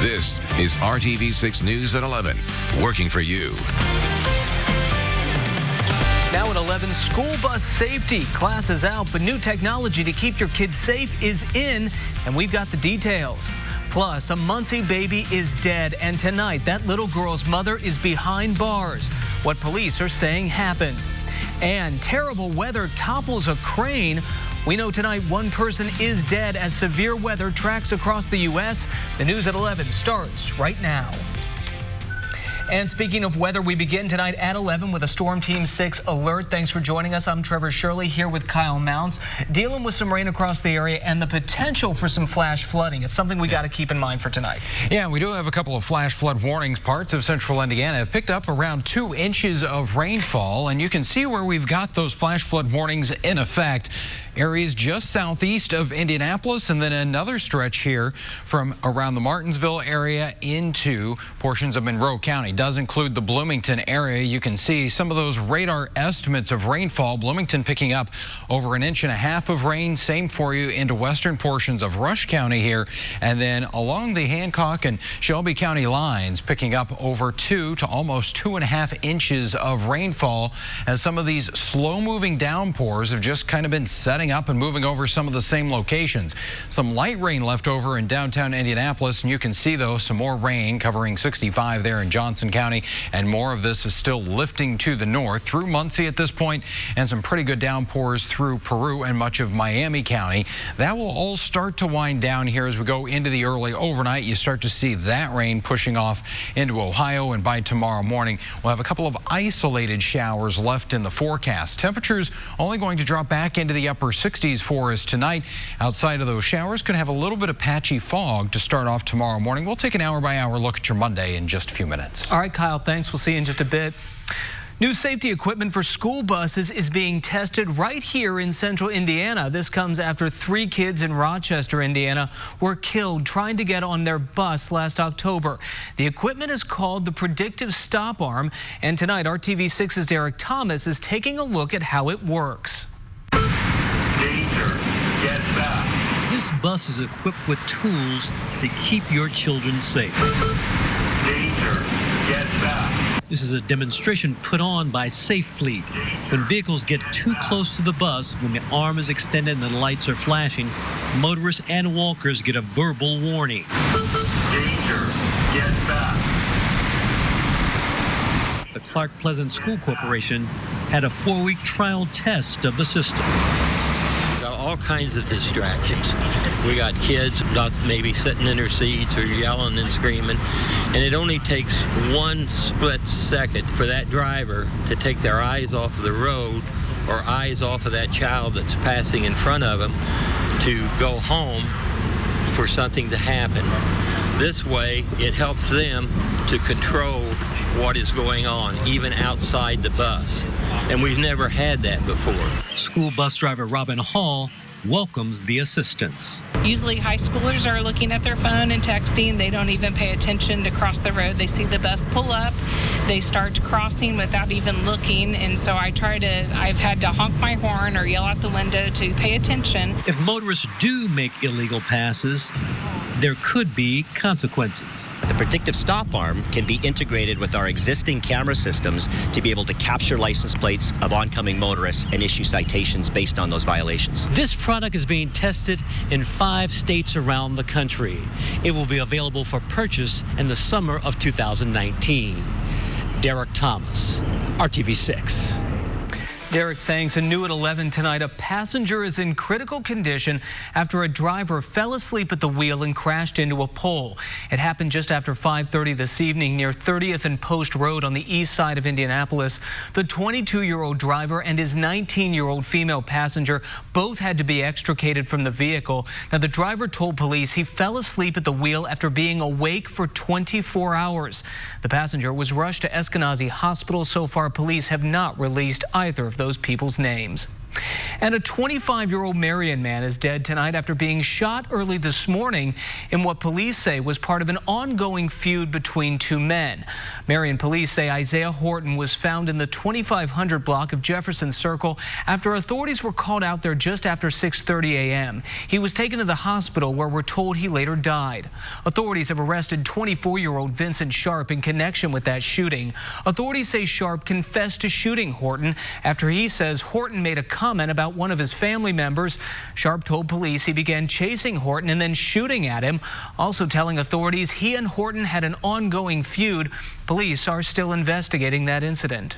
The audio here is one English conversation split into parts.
This is RTV6 News at 11, working for you. Now at 11, school bus safety. Class is out, but new technology to keep your kids safe is in, and we've got the details. Plus, a Muncie baby is dead, and tonight, that little girl's mother is behind bars. What police are saying happened. And terrible weather topples a crane. We know tonight one person is dead as severe weather tracks across the U.S. The news at 11 starts right now. And speaking of weather, we begin tonight at 11 with a Storm Team 6 alert. Thanks for joining us. I'm Trevor Shirley here with Kyle Mounts, dealing with some rain across the area and the potential for some flash flooding. It's something we got to keep in mind for tonight. Yeah, we do have a couple of flash flood warnings. Parts of central Indiana have picked up around 2 inches of rainfall, and you can see where we've got those flash flood warnings in effect. Areas just southeast of Indianapolis, and then another stretch here from around the Martinsville area into portions of Monroe County. Does include the Bloomington area. You can see some of those radar estimates of rainfall. Bloomington picking up over 1.5 inches of rain. Same for you into western portions of Rush County here. And then along the Hancock and Shelby County lines, picking up over 2 to almost 2.5 inches of rainfall, as some of these slow-moving downpours have just kind of been setting up and moving over some of the same locations. Some light rain left over in downtown Indianapolis, and you can see, though, some more rain covering 65 there in Johnson County, and more of this is still lifting to the north through Muncie at this point, and some pretty good downpours through Peru and much of Miami County. That will all start to wind down here as we go into the early overnight. You start to see that rain pushing off into Ohio, and by tomorrow morning we'll have a couple of isolated showers left in the forecast. Temperatures only going to drop back into the upper 60s for us tonight. Outside of those showers, could have a little bit of patchy fog to start off tomorrow morning. We'll take an hour-by-hour look at your Monday in just a few minutes. All right, Kyle, thanks. We'll see you in just a bit. New safety equipment for school buses is being tested right here in central Indiana. This comes after 3 kids in Rochester, Indiana, were killed trying to get on their bus last October. The equipment is called the Predictive Stop Arm, and tonight RTV6's Derek Thomas is taking a look at how it works. Danger, get back. This bus is equipped with tools to keep your children safe. Danger, get back. This is a demonstration put on by Safe Fleet. When vehicles get too close to the bus, when the arm is extended and the lights are flashing, motorists and walkers get a verbal warning. Danger, get back. The Clark Pleasant School Corporation had a 4-week trial test of the system. All kinds of distractions. We got kids not maybe sitting in their seats or yelling and screaming, and it only takes 1 split second for that driver to take their eyes off of the road or eyes off of that child that's passing in front of them to go home for something to happen. This way, it helps them to control what is going on, even outside the bus. And we've never had that before. School bus driver Robin Hall welcomes the assistance. Usually high schoolers are looking at their phone and texting. They don't even pay attention to cross the road. They see the bus pull up. They start crossing without even looking. And so I've had to honk my horn or yell out the window to pay attention. If motorists do make illegal passes, there could be consequences. The Predictive Stop Arm can be integrated with our existing camera systems to be able to capture license plates of oncoming motorists and issue citations based on those violations. This product is being tested in 5 states around the country. It will be available for purchase in the summer of 2019. Derek Thomas, RTV6. Derek, thanks. And new at 11 tonight, a passenger is in critical condition after a driver fell asleep at the wheel and crashed into a pole. It happened just after 5:30 this evening near 30th and Post Road on the east side of Indianapolis. The 22-year-old driver and his 19-year-old female passenger both had to be extricated from the vehicle. Now, the driver told police he fell asleep at the wheel after being awake for 24 hours. The passenger was rushed to Eskenazi Hospital. So far, police have not released either of those people's names. And a 25-year-old Marion man is dead tonight after being shot early this morning in what police say was part of an ongoing feud between two men. Marion police say Isaiah Horton was found in the 2500 block of Jefferson Circle after authorities were called out there just after 6:30 a.m. He was taken to the hospital where we're told he later died. Authorities have arrested 24-year-old Vincent Sharp in connection with that shooting. Authorities say Sharp confessed to shooting Horton after he says Horton made a comment about one of his family members. Sharp told police he began chasing Horton and then shooting at him, also telling authorities he and Horton had an ongoing feud. Police are still investigating that incident.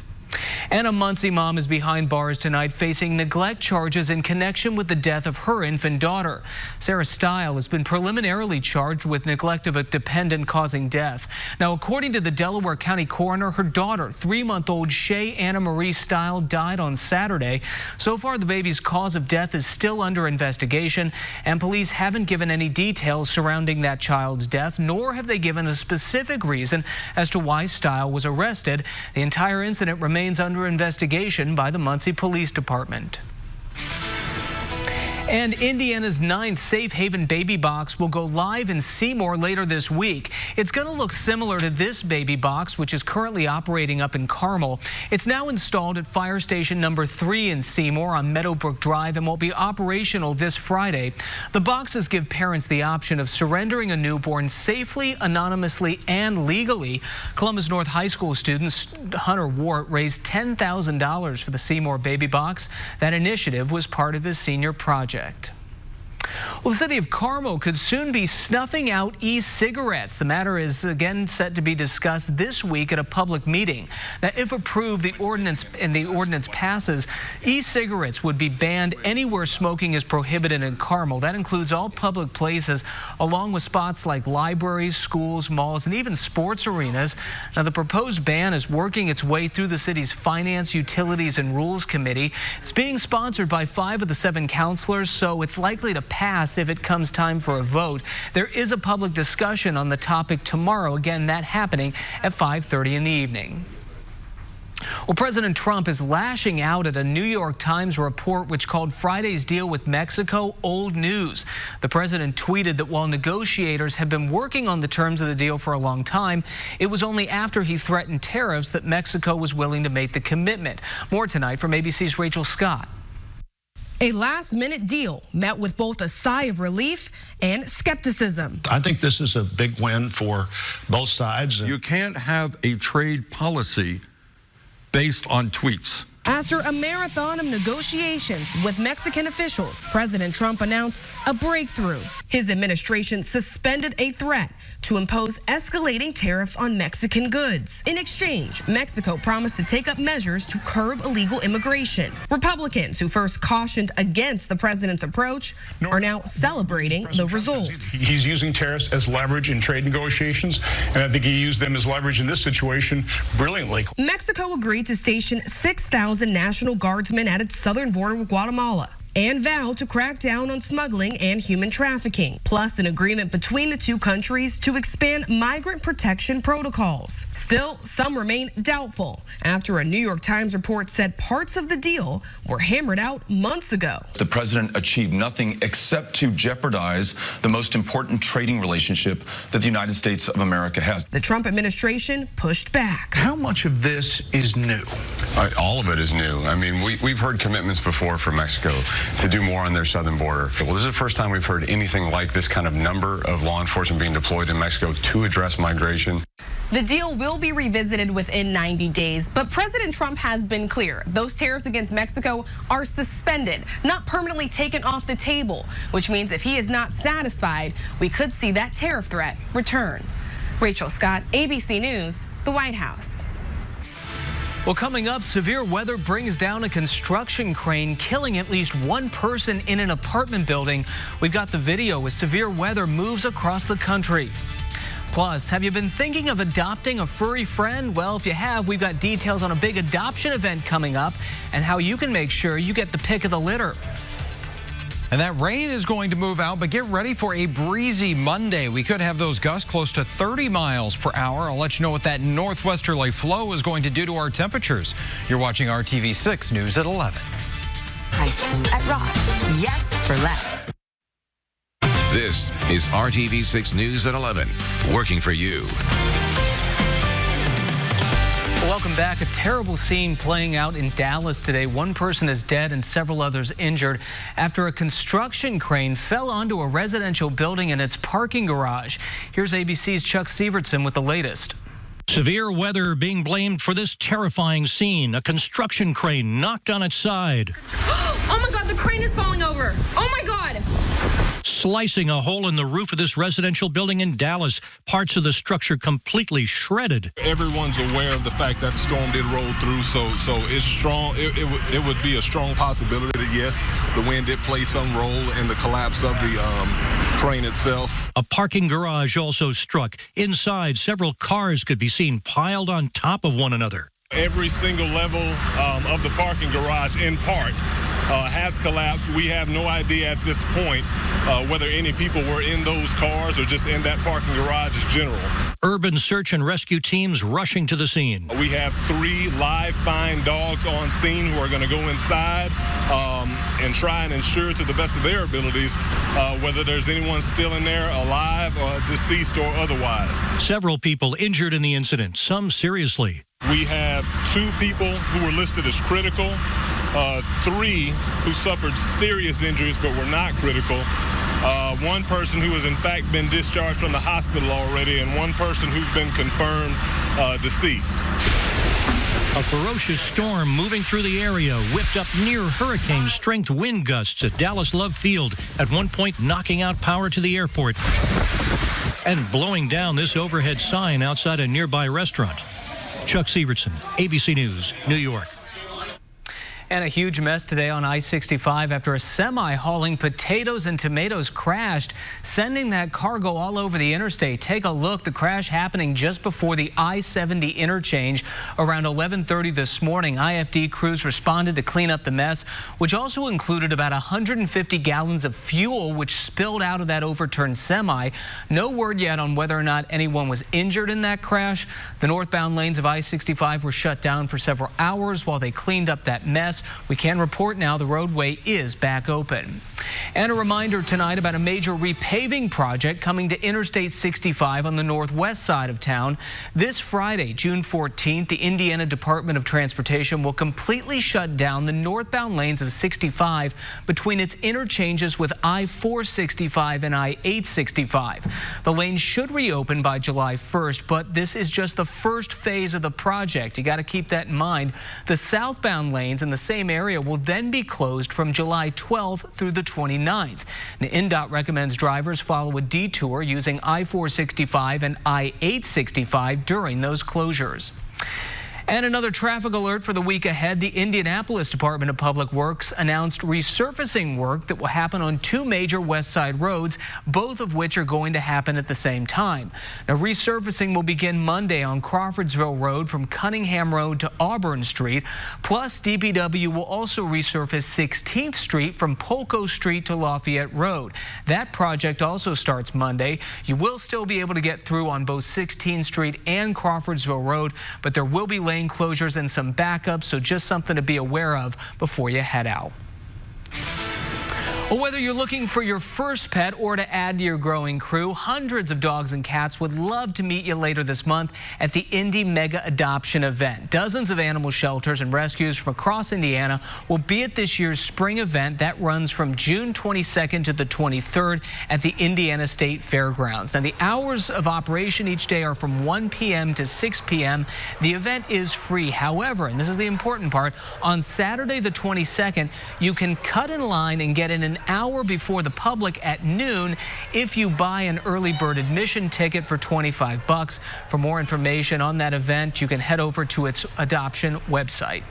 And a Muncie mom is behind bars tonight facing neglect charges in connection with the death of her infant daughter. Sarah Stile has been preliminarily charged with neglect of a dependent causing death. Now, according to the Delaware County coroner, her daughter, 3-month-old Shay Anna Marie Stile, died on Saturday. So far, the baby's cause of death is still under investigation, and police haven't given any details surrounding that child's death, nor have they given a specific reason as to why Stile was arrested. The entire incident remains under investigation by the Muncie Police Department. And Indiana's 9th Safe Haven baby box will go live in Seymour later this week. It's going to look similar to this baby box, which is currently operating up in Carmel. It's now installed at Fire Station number 3 in Seymour on Meadowbrook Drive and will be operational this Friday. The boxes give parents the option of surrendering a newborn safely, anonymously, and legally. Columbus North High School student Hunter Wart raised $10,000 for the Seymour baby box. That initiative was part of his senior project. Well, the city of Carmel could soon be snuffing out e-cigarettes. The matter is again set to be discussed this week at a public meeting. Now, if approved, the ordinance passes, e-cigarettes would be banned anywhere smoking is prohibited in Carmel. That includes all public places, along with spots like libraries, schools, malls, and even sports arenas. Now, the proposed ban is working its way through the city's Finance, Utilities, and Rules Committee. It's being sponsored by 5 of the 7 councilors, so it's likely to pass if it comes time for a vote. There is a public discussion on the topic tomorrow. Again, that happening at 5:30 in the evening. Well, President Trump is lashing out at a New York Times report which called Friday's deal with Mexico old news. The president tweeted that while negotiators have been working on the terms of the deal for a long time, it was only after he threatened tariffs that Mexico was willing to make the commitment. More tonight from ABC's Rachel Scott. A last-minute deal met with both a sigh of relief and skepticism. I think this is a big win for both sides. You can't have a trade policy based on tweets. After a marathon of negotiations with Mexican officials, President Trump announced a breakthrough. His administration suspended a threat to impose escalating tariffs on Mexican goods. In exchange, Mexico promised to take up measures to curb illegal immigration. Republicans who first cautioned against the president's approach are now celebrating the results. He's using tariffs as leverage in trade negotiations, and I think he used them as leverage in this situation brilliantly. Mexico agreed to station 6,000 National Guardsmen at its southern border with Guatemala and vowed to crack down on smuggling and human trafficking, plus an agreement between the two countries to expand migrant protection protocols. Still, some remain doubtful after a New York Times report said parts of the deal were hammered out months ago. The president achieved nothing except to jeopardize the most important trading relationship that the United States of America has. The Trump administration pushed back. How much of this is new? All of it is new. I mean, we've heard commitments before from Mexico to do more on their southern border. Well, this is the first time we've heard anything like this kind of number of law enforcement being deployed in Mexico to address migration. The deal will be revisited within 90 days, but President Trump has been clear. Those tariffs against Mexico are suspended, not permanently taken off the table, which means if he is not satisfied, we could see that tariff threat return. Rachel Scott, ABC News, the White House. Well, coming up, severe weather brings down a construction crane, killing at least one person in an apartment building. We've got the video as severe weather moves across the country. Plus, have you been thinking of adopting a furry friend? Well, if you have, we've got details on a big adoption event coming up and how you can make sure you get the pick of the litter. And that rain is going to move out, but get ready for a breezy Monday. We could have those gusts close to 30 miles per hour. I'll let you know what that northwesterly flow is going to do to our temperatures. You're watching RTV6 News at 11. at Ross. Yes for less. This is RTV6 News at 11, working for you. Welcome back. A terrible scene playing out in Dallas today. One person is dead and several others injured after a construction crane fell onto a residential building in its parking garage. Here's ABC's Chuck Sievertson with the latest. Severe weather being blamed for this terrifying scene. A construction crane knocked on its side. Oh my God, the crane is falling over. Oh my God. Slicing a hole in the roof of this residential building in Dallas. Parts of the structure completely shredded. Everyone's aware of the fact that the storm did roll through, so it's strong. It would be a strong possibility that, yes, the wind did play some role in the collapse of the crane itself. A parking garage also struck. Inside, several cars could be seen piled on top of one another. Every single level of the parking garage, in part, has collapsed. We have no idea at this point whether any people were in those cars or just in that parking garage in general. Urban search and rescue teams rushing to the scene. We have 3 live fine dogs on scene who are going to go inside and try and ensure to the best of their abilities whether there's anyone still in there alive or deceased or otherwise. Several people injured in the incident, some seriously. We have 2 people who were listed as critical, 3 who suffered serious injuries but were not critical, 1 person who has in fact been discharged from the hospital already, and 1 person who's been confirmed deceased. A ferocious storm moving through the area whipped up near hurricane-strength wind gusts at Dallas Love Field, at one point knocking out power to the airport and blowing down this overhead sign outside a nearby restaurant. Chuck Sievertson, ABC News, New York. And a huge mess today on I-65 after a semi hauling potatoes and tomatoes crashed, sending that cargo all over the interstate. Take a look. The crash happening just before the I-70 interchange around 11:30 this morning. IFD crews responded to clean up the mess, which also included about 150 gallons of fuel, which spilled out of that overturned semi. No word yet on whether or not anyone was injured in that crash. The northbound lanes of I-65 were shut down for several hours while they cleaned up that mess. We can report now the roadway is back open. And a reminder tonight about a major repaving project coming to Interstate 65 on the northwest side of town. This Friday, June 14th, the Indiana Department of Transportation will completely shut down the northbound lanes of 65 between its interchanges with I-465 and I-865. The lanes should reopen by July 1st, but this is just the first phase of the project. You got to keep that in mind. The southbound lanes in the same area will then be closed from July 12th through the 29th. Now, INDOT recommends drivers follow a detour using I-465 and I-865 during those closures. And another traffic alert for the week ahead. The Indianapolis Department of Public Works announced resurfacing work that will happen on 2 major west side roads, both of which are going to happen at the same time. Now, resurfacing will begin Monday on Crawfordsville Road from Cunningham Road to Auburn Street. Plus, DPW will also resurface 16th Street from Polko Street to Lafayette Road. That project also starts Monday. You will still be able to get through on both 16th Street and Crawfordsville Road, but there will be lane closures and some backups, so just something to be aware of before you head out. Well, whether you're looking for your first pet or to add to your growing crew, hundreds of dogs and cats would love to meet you later this month at the Indy Mega Adoption event. Dozens of animal shelters and rescues from across Indiana will be at this year's spring event that runs from June 22nd to the 23rd at the Indiana State Fairgrounds. Now, the hours of operation each day are from 1 p.m. to 6 p.m. The event is free. However, and this is the important part, on Saturday the 22nd, you can cut in line and get in an hour before the public at noon if you buy an early bird admission ticket for $25. For more information on that event, you can head over to its adoption website.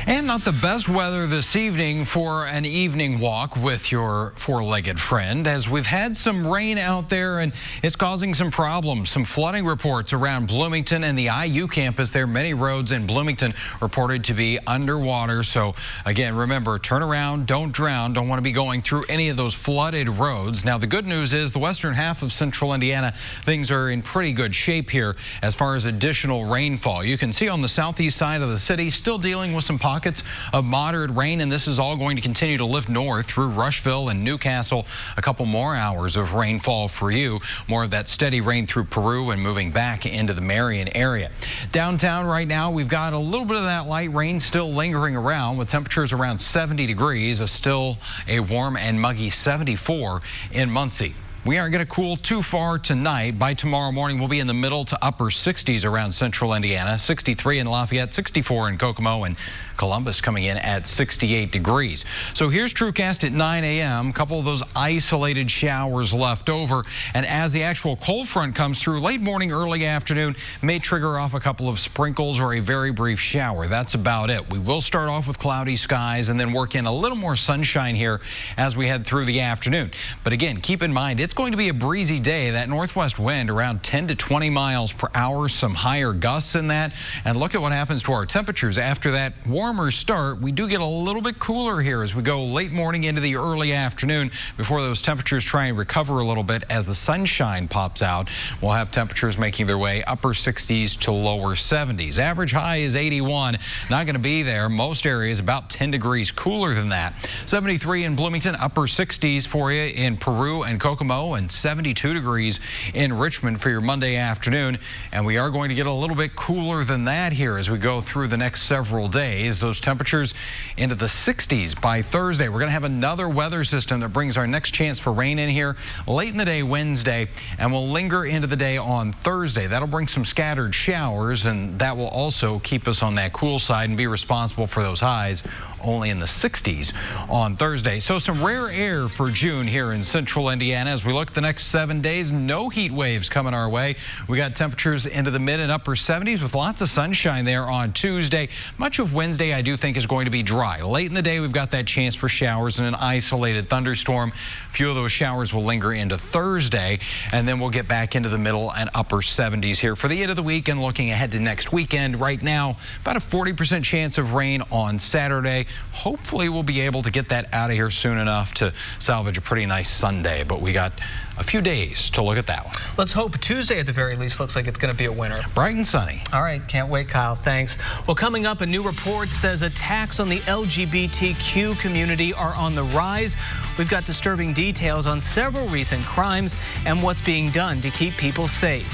And not the best weather this evening for an evening walk with your four-legged friend, as we've had some rain out there and it's causing some problems. Some flooding reports around Bloomington and the IU campus there. Many roads in Bloomington reported to be underwater. So again, remember, turn around, don't drown. Don't want to be going through any of those flooded roads. Now, the good news is the western half of central Indiana, things are in pretty good shape here as far as additional rainfall. You can see on the southeast side of the city, still dealing with some pockets of moderate rain, and this is all going to continue to lift north through Rushville and Newcastle. A couple more hours of rainfall for you. More of that steady rain through Peru and moving back into the Marion area. Downtown right now, we've got a little bit of that light rain still lingering around with temperatures around 70 degrees, still a warm and muggy 74 in Muncie. We aren't going to cool too far tonight. By tomorrow morning, we'll be in the middle to upper 60s around central Indiana, 63 in Lafayette, 64 in Kokomo, and Columbus coming in at 68 degrees. So here's TrueCast at 9 a.m. A couple of those isolated showers left over. And as the actual cold front comes through late morning, early afternoon, may trigger off a couple of sprinkles or a very brief shower. That's about it. We will start off with cloudy skies and then work in a little more sunshine here as we head through the afternoon. But again, keep in mind, it's going to be a breezy day. That northwest wind around 10 to 20 miles per hour, some higher gusts in that. And look at what happens to our temperatures after that warmer start. We do get a little bit cooler here as we go late morning into the early afternoon before those temperatures try and recover a little bit as the sunshine pops out. We'll have temperatures making their way upper 60s to lower 70s. Average high is 81. Not going to be there. Most areas about 10 degrees cooler than that. 73 in Bloomington, upper 60s for you in Peru and Kokomo, and 72 degrees in Richmond for your Monday afternoon. And we are going to get a little bit cooler than that here as we go through the next several days. Those temperatures into the 60s by Thursday. We're going to have another weather system that brings our next chance for rain in here late in the day Wednesday, and will linger into the day on Thursday. That'll bring some scattered showers, and that will also keep us on that cool side and be responsible for those highs only in the 60s on Thursday. So some rare air for June here in central Indiana. As we look at the next 7 days, no heat waves coming our way. We got temperatures into the mid and upper 70s with lots of sunshine there on Tuesday. Much of Wednesday I do think is going to be dry. Late in the day we've got that chance for showers and an isolated thunderstorm. A few of those showers will linger into Thursday, and then we'll get back into the middle and upper 70s here for the end of the week. And looking ahead to next weekend, right now about a 40% chance of rain on Saturday. Hopefully we'll be able to get that out of here soon enough to salvage a pretty nice Sunday, but we got a few days to look at that one. Let's hope Tuesday at the very least looks like it's going to be a winner. Bright and sunny. All right, can't wait, Kyle. Thanks. Well, coming up, a new report says attacks on the LGBTQ community are on the rise. We've got disturbing details on several recent crimes and what's being done to keep people safe.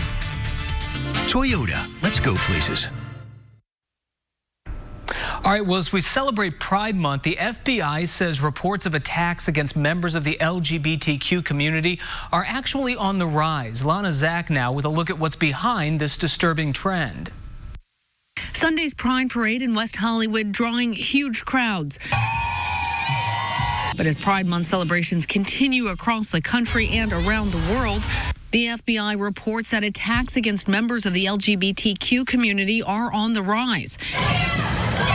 Toyota, let's go places. All right, well, as we celebrate Pride Month, the FBI says reports of attacks against members of the LGBTQ community are actually on the rise. Lana Zach now with a look at what's behind this disturbing trend. Sunday's Pride Parade in West Hollywood drawing huge crowds. But as Pride Month celebrations continue across the country and around the world, the FBI reports that attacks against members of the LGBTQ community are on the rise.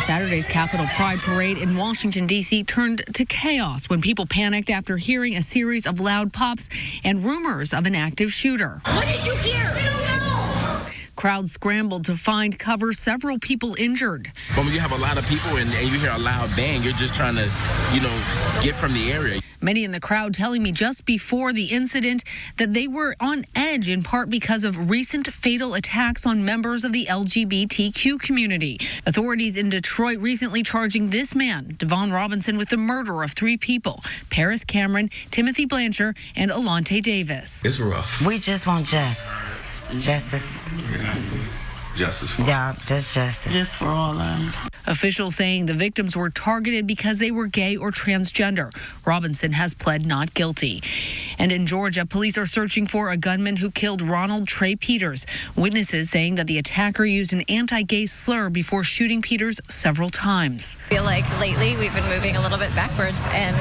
Saturday's Capitol Pride Parade in Washington, D.C. turned to chaos when people panicked after hearing a series of loud pops and rumors of an active shooter. What did you hear? We don't know. Crowds scrambled to find cover, several people injured. But when you have a lot of people and you hear a loud bang, you're just trying to, get from the area. Many in the crowd telling me just before the incident that they were on edge in part because of recent fatal attacks on members of the LGBTQ community. Authorities in Detroit recently charging this man, Devon Robinson, with the murder of 3 people, Paris Cameron, Timothy Blanchard, and Alante Davis. It's rough. We just want justice. Justice for Yeah, just justice. Just for all of them. Officials saying the victims were targeted because they were gay or transgender. Robinson has pled not guilty. And in Georgia, police are searching for a gunman who killed Ronald Trey Peters. Witnesses saying that the attacker used an anti-gay slur before shooting Peters several times. I feel like lately we've been moving a little bit backwards, and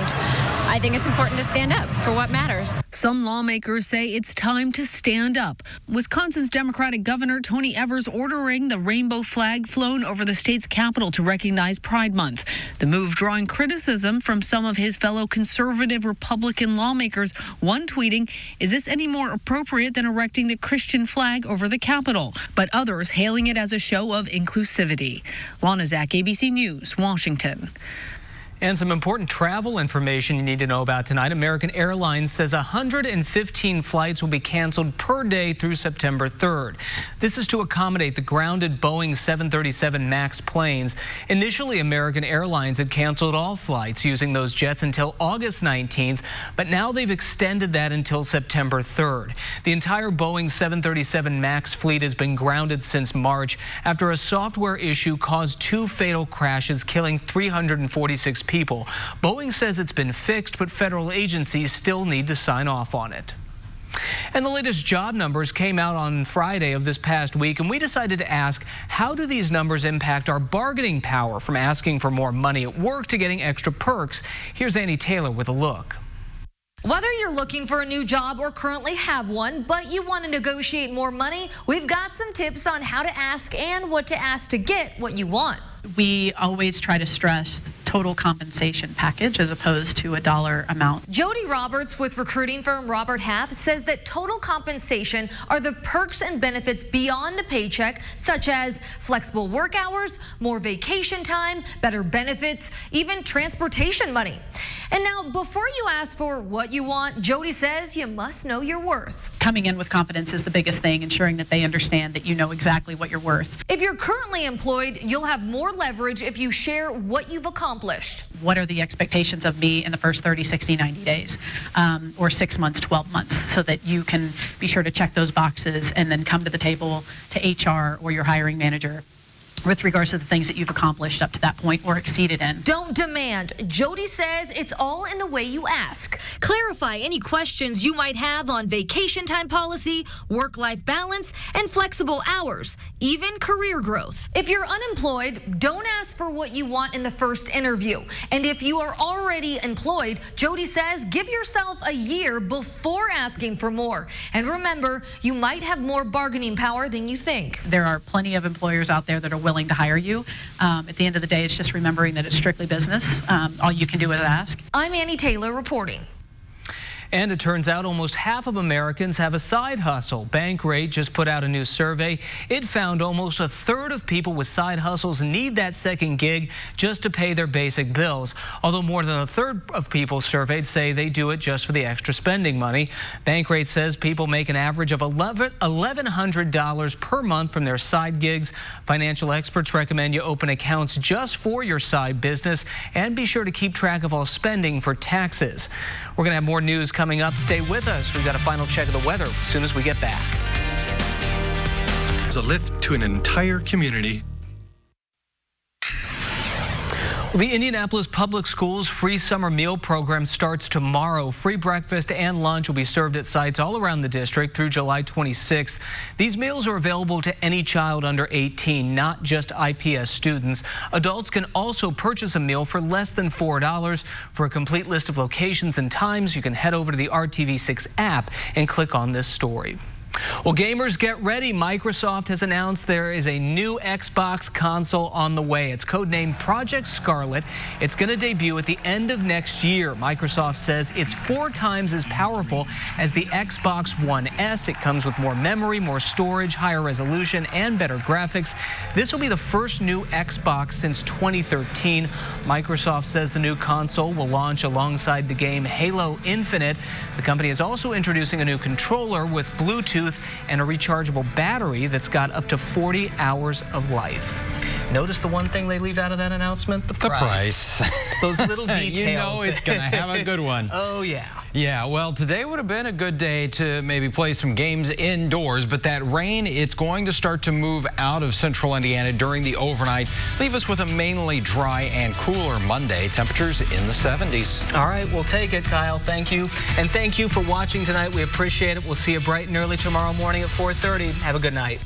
I think it's important to stand up for what matters. Some lawmakers say it's time to stand up. Wisconsin's Democratic Governor Tony Evers ordering the rainbow flag flown over the state's capital to recognize Pride Month. The move drawing criticism from some of his fellow conservative Republican lawmakers, one tweeting, "Is this any more appropriate than erecting the Christian flag over the Capitol?" But others hailing it as a show of inclusivity. Lana Zach, ABC News, Washington. And some important travel information you need to know about tonight. American Airlines says 115 flights will be canceled per day through September 3rd. This is to accommodate the grounded Boeing 737 MAX planes. Initially, American Airlines had canceled all flights using those jets until August 19th, but now they've extended that until September 3rd. The entire Boeing 737 MAX fleet has been grounded since March after a software issue caused 2 fatal crashes, killing 346 people. Boeing says it's been fixed, but federal agencies still need to sign off on it. And the latest job numbers came out on Friday of this past week, and we decided to ask, how do these numbers impact our bargaining power, from asking for more money at work to getting extra perks? Here's Annie Taylor with a look. Whether you're looking for a new job or currently have one, but you want to negotiate more money, we've got some tips on how to ask and what to ask to get what you want. We always try to stress total compensation package as opposed to a dollar amount. Jody Roberts with recruiting firm Robert Half says that total compensation are the perks and benefits beyond the paycheck, such as flexible work hours, more vacation time, better benefits, even transportation money. And now, before you ask for what you want, Jody says you must know your worth. Coming in with confidence is the biggest thing, ensuring that they understand that you know exactly what you're worth. If you're currently employed, you'll have more leverage if you share what you've accomplished. What are the expectations of me in the first 30, 60, 90 days, or 6 months, 12 months, so that you can be sure to check those boxes and then come to the table to HR or your hiring manager with regards to the things that you've accomplished up to that point or exceeded in. Don't demand. Jody says it's all in the way you ask. Clarify any questions you might have on vacation time policy, work-life balance, and flexible hours, even career growth. If you're unemployed, don't ask for what you want in the first interview. And if you are already employed, Jody says give yourself a year before asking for more. And remember, you might have more bargaining power than you think. There are plenty of employers out there that are willing to hire you. At the end of the day, it's just remembering that it's strictly business. All you can do is ask. I'm Annie Taylor reporting. And it turns out almost half of Americans have a side hustle. Bankrate just put out a new survey. It found almost a third of people with side hustles need that second gig just to pay their basic bills. Although more than a third of people surveyed say they do it just for the extra spending money. Bankrate says people make an average of $1,100 per month from their side gigs. Financial experts recommend you open accounts just for your side business and be sure to keep track of all spending for taxes. We're going to have more news coming up. Stay with us. We've got a final check of the weather as soon as we get back. It's a lift to an entire community. The Indianapolis Public Schools free summer meal program starts tomorrow. Free breakfast and lunch will be served at sites all around the district through July 26th. These meals are available to any child under 18, not just IPS students. Adults can also purchase a meal for less than $4. For a complete list of locations and times, you can head over to the RTV6 app and click on this story. Well, gamers, get ready. Microsoft has announced there is a new Xbox console on the way. It's codenamed Project Scarlet. It's going to debut at the end of next year. Microsoft says it's 4 times as powerful as the Xbox One S. It comes with more memory, more storage, higher resolution, and better graphics. This will be the first new Xbox since 2013. Microsoft says the new console will launch alongside the game Halo Infinite. The company is also introducing a new controller with Bluetooth and a rechargeable battery that's got up to 40 hours of life. Notice the one thing they leave out of that announcement? The price. It's those little details. You know it's going to have a good one. Oh, yeah. Yeah, well, today would have been a good day to maybe play some games indoors, but that rain, it's going to start to move out of central Indiana during the overnight. Leave us with a mainly dry and cooler Monday. Temperatures in the 70s. All right, we'll take it, Kyle. Thank you. And thank you for watching tonight. We appreciate it. We'll see you bright and early tomorrow morning at 4:30. Have a good night.